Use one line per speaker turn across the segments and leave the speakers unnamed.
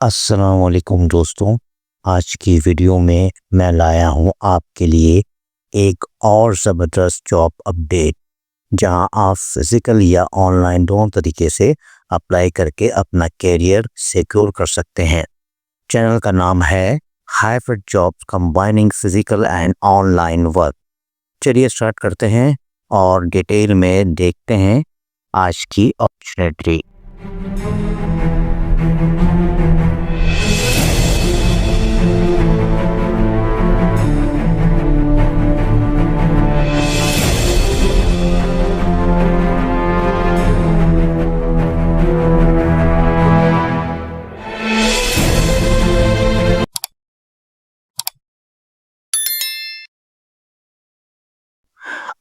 السلام علیکم دوستوں، آج کی ویڈیو میں لایا ہوں آپ کے لیے ایک اور زبردست جاب اپڈیٹ، جہاں آپ فزیکل یا آن لائن دونوں طریقے سے اپلائی کر کے اپنا کیریئر سیکیور کر سکتے ہیں۔ چینل کا نام ہے ہائیفٹ jobs combining physical and online work. چلیے اسٹارٹ کرتے ہیں اور ڈیٹیل میں دیکھتے ہیں آج کی اپرچونیٹی۔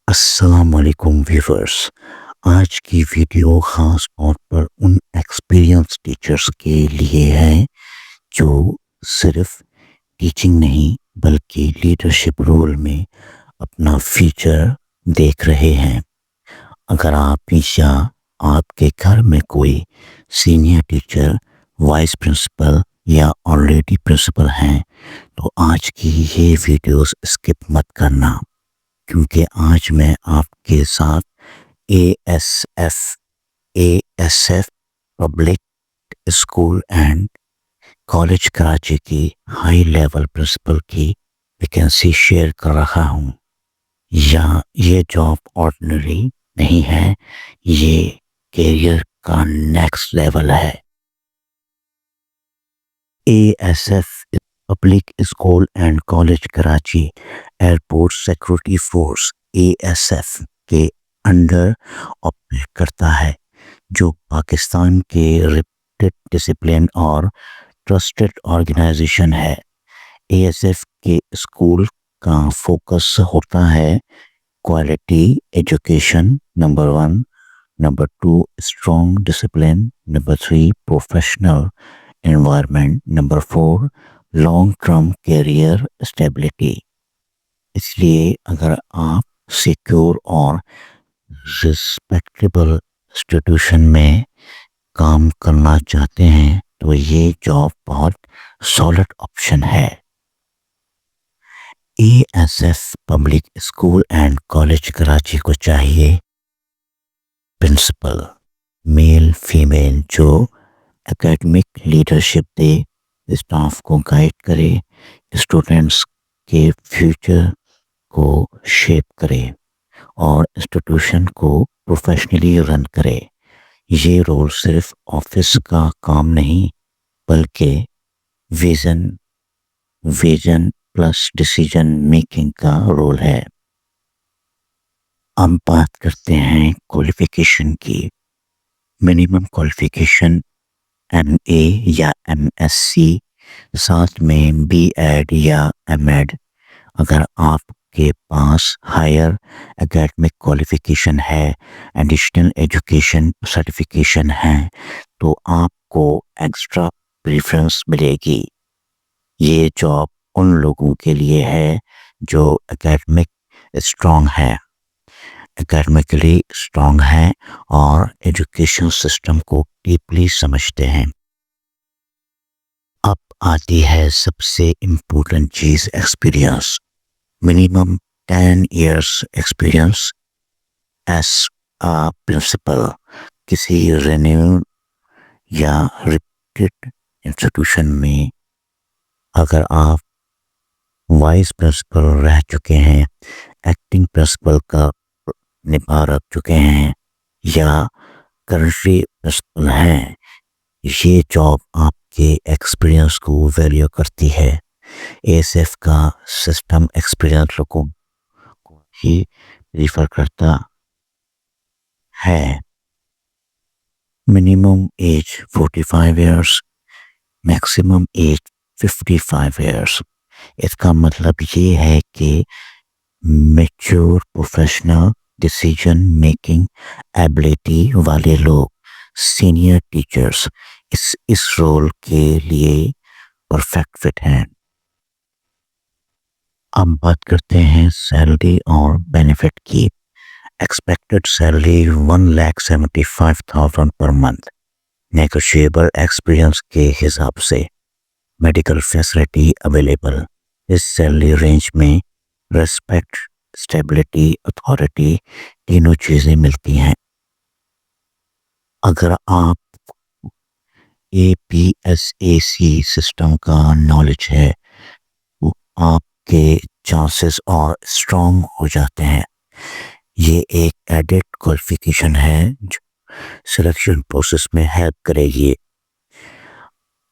السلام علیکم ویورز، آج کی ویڈیو خاص طور پر ان ایکسپیرینس ٹیچرز کے لیے ہے جو صرف ٹیچنگ نہیں بلکہ لیڈرشپ رول میں اپنا فیوچر دیکھ رہے ہیں۔ اگر آپ یا آپ کے گھر میں کوئی سینئر ٹیچر، وائس پرنسپل یا آلریڈی پرنسپل ہیں تو آج کی یہ ویڈیوز اسکپ مت کرنا، کیونکہ آج میں آپ کے ساتھ A S F public school and college Karachi کی ہائی لیول پرنسپل کی ویکینسی شیئر کر رہا ہوں۔ یہ جاب آرڈنری نہیں ہے، یہ کیریئر کا نیکسٹ لیول ہے۔ A S F public school and college Karachi airport security force A S F کے انڈر آپریٹ کرتا ہے، جو پاکستان کے ریپیوٹیڈ ڈسپلن اور ٹرسٹڈ آرگنائزیشن ہے۔ اے ایس ایف کے اسکول کا فوکس ہوتا ہے quality education, number 1، number 2 strong discipline, number 3 professional environment, number 4 long term career stability. اس لیے اگر آپ سیکیور اور رسپیکٹیبل انسٹیٹیوشن میں کام کرنا چاہتے ہیں تو یہ جاب بہت سالڈ آپشن ہے۔ A S F public school and college Karachi کو چاہیے پرنسپل، میل فیمیل، جو اکیڈمک لیڈرشپ دے، اسٹاف کو گائیڈ کرے، اسٹوڈنٹس کے فیوچر کو شیپ کرے اور انسٹیٹیوشن کو پروفیشنلی رن کرے۔ یہ رول صرف آفس کا کام نہیں بلکہ ویژن پلس ڈیسیجن میکنگ کا رول ہے۔ اب بات کرتے ہیں کوالیفیکیشن کی۔ منیمم کوالیفیکیشن MA یا MSc، ساتھ میں BEd یا MEd۔ اگر آپ کے پاس ہائر اکیڈمک کوالیفیکیشن ہے، ایڈیشنل ایجوکیشن سرٹیفکیشن ہے تو آپ کو ایکسٹرا پریفرنس ملے گی۔ یہ جاب ان لوگوں کے لیے ہے جو اکیڈمکلی اسٹرانگ ہیں اور ایجوکیشن سسٹم کو ڈیپلی سمجھتے ہیں۔ اب آتی ہے سب سے امپورٹنٹ چیز، experience. Minimum 10 years experience as a principle کسی رینیوڈ یا ریپیوٹیڈ انسٹیٹیوشن میں۔ اگر آپ وائس پرنسپل رہ چکے ہیں، ایکٹنگ پرنسپل کا نبھا رکھ چکے ہیں یا کرنٹلی پرنسپل ہیں، یہ جاب آپ کے ایکسپیرینس کو ویلیو کرتی ہے۔ اے ایس ایف کا سسٹم ایکسپیرینس لوگوں کو ہی ریفر کرتا ہے۔ Minimum age 45 years, maximum age 55 years. اس کا مطلب یہ ہے کہ mature professional decision making ability والے لوگ، سینئر ٹیچرز اس رول کے لیے پرفیکٹ فٹ ہیں۔ اب بات کرتے ہیں سیلری اور بینیفٹ کی۔ Expected salary 1,75,000 per month, negotiable experience کے حساب سے میڈیکل فیسلٹی اویلیبل. اس سیلری رینج میں ریسپیکٹ، اسٹیبلٹی، اتھارٹی تینوں چیزیں ملتی ہیں. اگر آپ A P S A C system کا نالج ہے تو آپ کے چانسز اور اسٹرانگ ہو جاتے ہیں. یہ ایک ایڈڈ کوالیفیکیشن ہے جو سلیکشن پروسیس میں ہیلپ کرے گی.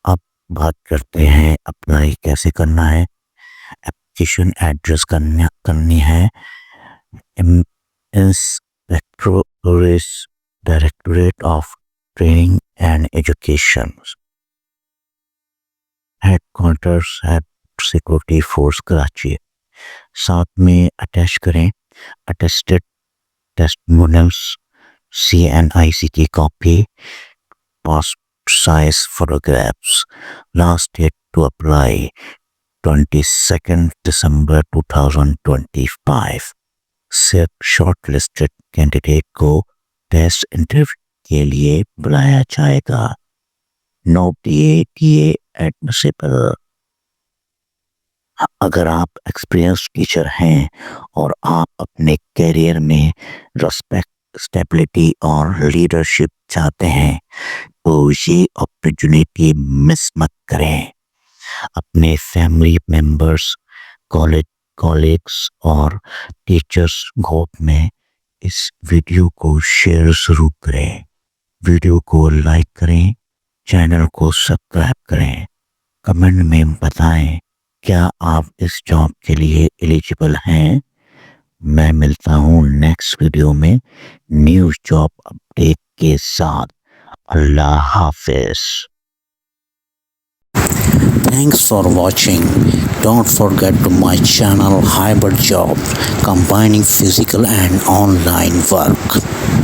اب بات کرتے ہیں اپلائی کیسے کرنا ہے. اپلیکیشن ایڈریس کرنی ہے directorate of training and education, headquarters head security force Karachi. ساتھ میں اٹیچ کریں اٹیسٹڈ ٹیسٹمونیلز، CNIC کی copy, passport size photographs. Last date to apply 22 December 2025. صرف شارٹ لسٹڈ کینڈیڈیٹ کو ٹیسٹ انٹرویو کے لیے بلایا جائے گا. نو DA ایڈمیسیبل. اگر آپ ایکسپیرئنس ٹیچر ہیں اور آپ اپنے کیریئر میں رسپیکٹ، اسٹیبلٹی اور لیڈرشپ چاہتے ہیں تو یہ اپرچونیٹی مس مت کریں. اپنے فیملی ممبرس، کولیگس اور ٹیچرس گروپ میں اس ویڈیو کو شیئر ضرور کریں. ویڈیو کو لائک کریں، چینل کو سبسکرائب کریں. کمنٹ میں بتائیں کیا آپ اس جاب کے لیے ایلیجیبل ہیں. میں ملتا ہوں نیکسٹ ویڈیو میں نیو جاب اپڈیٹ کے ساتھ. اللہ حافظ. Thanks for watching. Don't forget to my channel Hybrid Job, combining physical and online work.